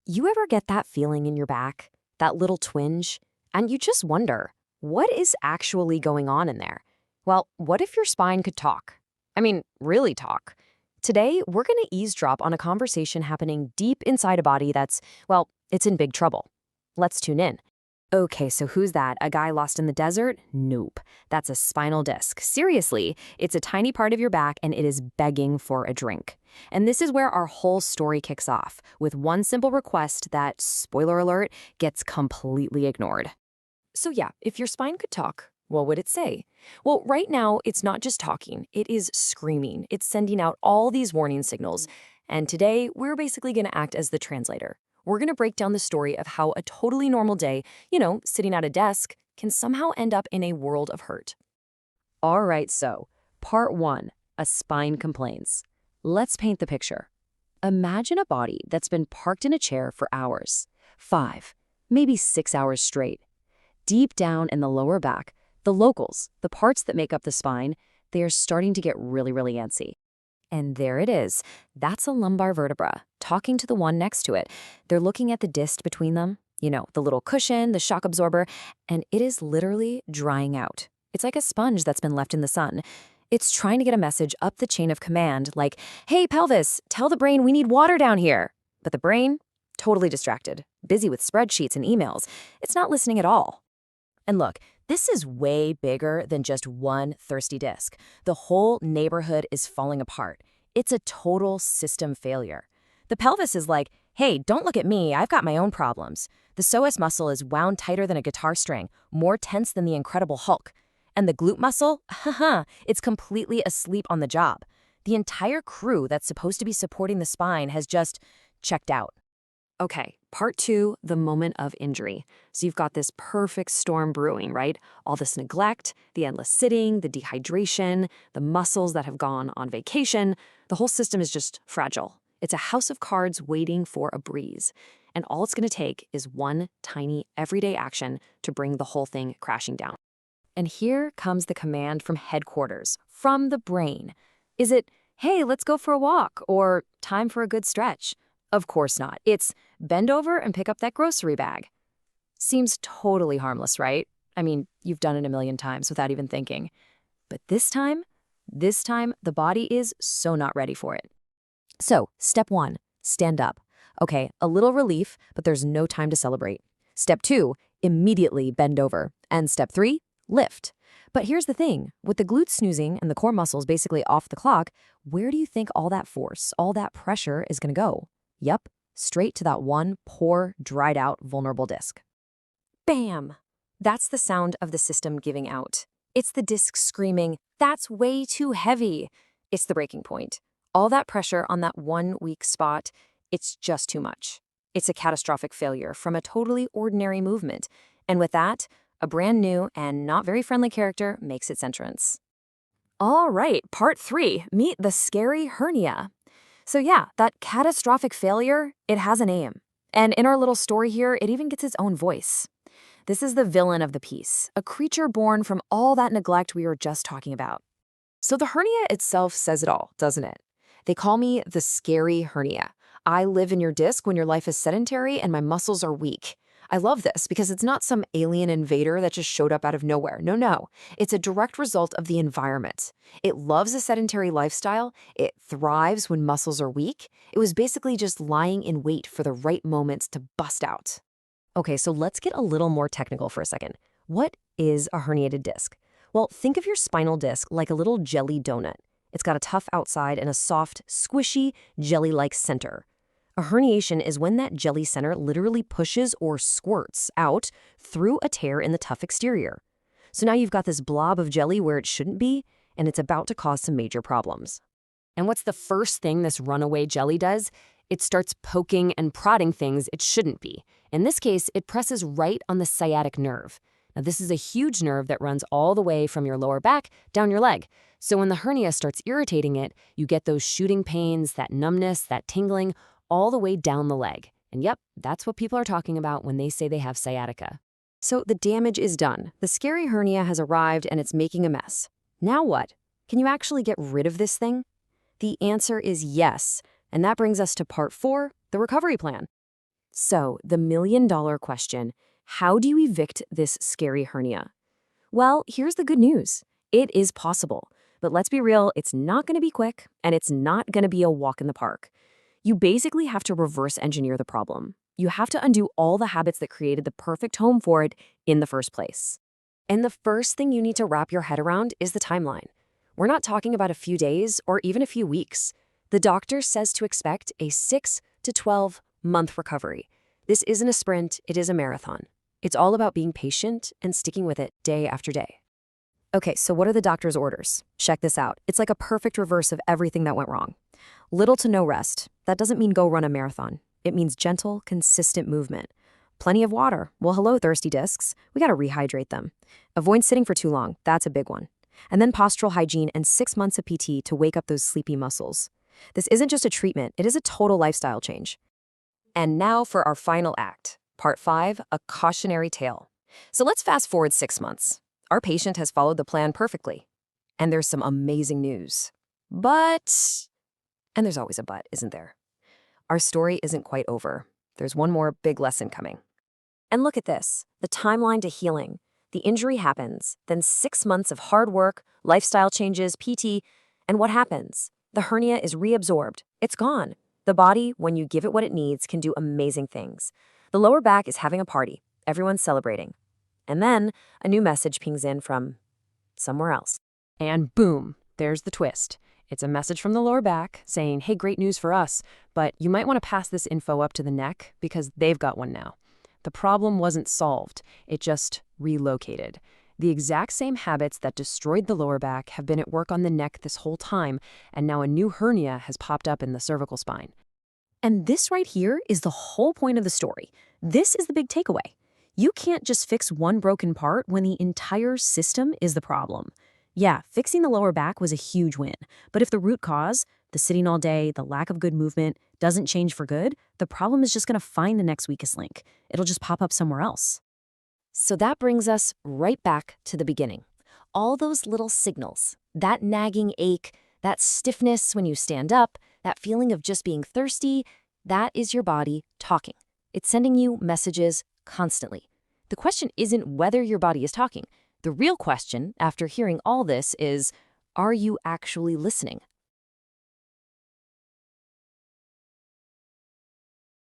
You ever get that feeling in your back, that little twinge, and you just wonder, what is actually going on in there? Well, what if your spine could talk? I mean, really talk. Today, we're going to eavesdrop on a conversation happening deep inside a body that's, well, it's in big trouble. Let's tune in. Okay, so who's that? A guy lost in the desert? Nope. That's a spinal disc. Seriously, it's a tiny part of your back and it is begging for a drink. And this is where our whole story kicks off, with one simple request that, spoiler alert, gets completely ignored. So yeah, if your spine could talk, what would it say? Well, right now, it's not just talking, it is screaming. It's sending out all these warning signals. And today, we're basically going to act as the translator. We're going to break down the story of how a totally normal day, sitting at a desk, can somehow end up in a world of hurt. All right, so part one, a spine complains. Let's paint the picture. Imagine a body that's been parked in a chair for hours, 5, maybe 6 hours straight. Deep down in the lower back, the locals, the parts that make up the spine, they are starting to get really, really antsy. And there it is. That's a lumbar vertebra, talking to the one next to it. They're looking at the disc between them, the little cushion, the shock absorber, and it is literally drying out. It's like a sponge that's been left in the sun. It's trying to get a message up the chain of command like, hey, pelvis, tell the brain we need water down here. But the brain, totally distracted, busy with spreadsheets and emails. It's not listening at all. And look, this is way bigger than just one thirsty disc. The whole neighborhood is falling apart. It's a total system failure. The pelvis is like, hey, don't look at me, I've got my own problems. The psoas muscle is wound tighter than a guitar string, more tense than the Incredible Hulk. And the glute muscle, it's completely asleep on the job. The entire crew that's supposed to be supporting the spine has just checked out. Okay, part two, the moment of injury. So you've got this perfect storm brewing, right? All this neglect, the endless sitting, the dehydration, the muscles that have gone on vacation. The whole system is just fragile. It's a house of cards waiting for a breeze. And all it's going to take is one tiny everyday action to bring the whole thing crashing down. And here comes the command from headquarters, from the brain. Is it, hey, let's go for a walk, or time for a good stretch? Of course not. It's bend over and pick up that grocery bag. Seems totally harmless, right? I mean, you've done it a million times without even thinking. But this time, the body is so not ready for it. So, step one, stand up. Okay, a little relief, but there's no time to celebrate. Step two, immediately bend over. And step three, lift. But here's the thing, with the glutes snoozing and the core muscles basically off the clock, where do you think all that force, all that pressure is going to go? Yep, straight to that one poor, dried out, vulnerable disc. Bam! That's the sound of the system giving out. It's the disc screaming, that's way too heavy. It's the breaking point. All that pressure on that one weak spot, it's just too much. It's a catastrophic failure from a totally ordinary movement. And with that, a brand new and not very friendly character makes its entrance. All right, part three, meet the scary hernia. So yeah, that catastrophic failure, it has a name. And in our little story here, it even gets its own voice. This is the villain of the piece, a creature born from all that neglect we were just talking about. So the hernia itself says it all, doesn't it? They call me the scary hernia. I live in your disc when your life is sedentary and my muscles are weak. I love this because it's not some alien invader that just showed up out of nowhere. No. It's a direct result of the environment. It loves a sedentary lifestyle. It thrives when muscles are weak. It was basically just lying in wait for the right moments to bust out. Okay, so let's get a little more technical for a second. What is a herniated disc? Well, think of your spinal disc like a little jelly donut. It's got a tough outside and a soft, squishy, jelly-like center. A herniation is when that jelly center literally pushes or squirts out through a tear in the tough exterior. So now you've got this blob of jelly where it shouldn't be, and it's about to cause some major problems. And what's the first thing this runaway jelly does? It starts poking and prodding things it shouldn't be. In this case, it presses right on the sciatic nerve. Now, this is a huge nerve that runs all the way from your lower back down your leg. So when the hernia starts irritating it, you get those shooting pains, that numbness, that tingling, all the way down the leg. And yep, that's what people are talking about when they say they have sciatica. So the damage is done. The scary hernia has arrived and it's making a mess. Now what? Can you actually get rid of this thing? The answer is yes. And that brings us to part 4, the recovery plan. So, the million-dollar question, how do you evict this scary hernia? Well, here's the good news. It is possible. But let's be real, it's not going to be quick, and it's not going to be a walk in the park. You basically have to reverse engineer the problem. You have to undo all the habits that created the perfect home for it in the first place. And the first thing you need to wrap your head around is the timeline. We're not talking about a few days or even a few weeks. The doctor says to expect a 6 to 12-month recovery. This isn't a sprint, it is a marathon. It's all about being patient and sticking with it day after day. Okay, so what are the doctor's orders? Check this out. It's like a perfect reverse of everything that went wrong. Little to no rest. That doesn't mean go run a marathon. It means gentle, consistent movement. Plenty of water. Well, hello, thirsty discs. We gotta rehydrate them. Avoid sitting for too long. That's a big one. And then postural hygiene and 6 months of PT to wake up those sleepy muscles. This isn't just a treatment, it is a total lifestyle change. And now for our final act. Part 5, a cautionary tale. So let's fast forward 6 months. Our patient has followed the plan perfectly. And there's some amazing news. And there's always a but, isn't there? Our story isn't quite over. There's one more big lesson coming. And look at this, the timeline to healing. The injury happens, then 6 months of hard work, lifestyle changes, PT, and what happens? The hernia is reabsorbed. It's gone. The body, when you give it what it needs, can do amazing things. The lower back is having a party. Everyone's celebrating. And then a new message pings in from somewhere else. And boom, there's the twist. It's a message from the lower back saying, hey, great news for us, but you might want to pass this info up to the neck because they've got one now. The problem wasn't solved, it just relocated. The exact same habits that destroyed the lower back have been at work on the neck this whole time, and now a new hernia has popped up in the cervical spine. And this right here is the whole point of the story. This is the big takeaway. You can't just fix one broken part when the entire system is the problem. Yeah, fixing the lower back was a huge win, but if the root cause, the sitting all day, the lack of good movement, doesn't change for good, the problem is just going to find the next weakest link. It'll just pop up somewhere else. So that brings us right back to the beginning. All those little signals, that nagging ache, that stiffness when you stand up, that feeling of just being thirsty, that is your body talking. It's sending you messages constantly. The question isn't whether your body is talking. The real question, after hearing all this, is, are you actually listening?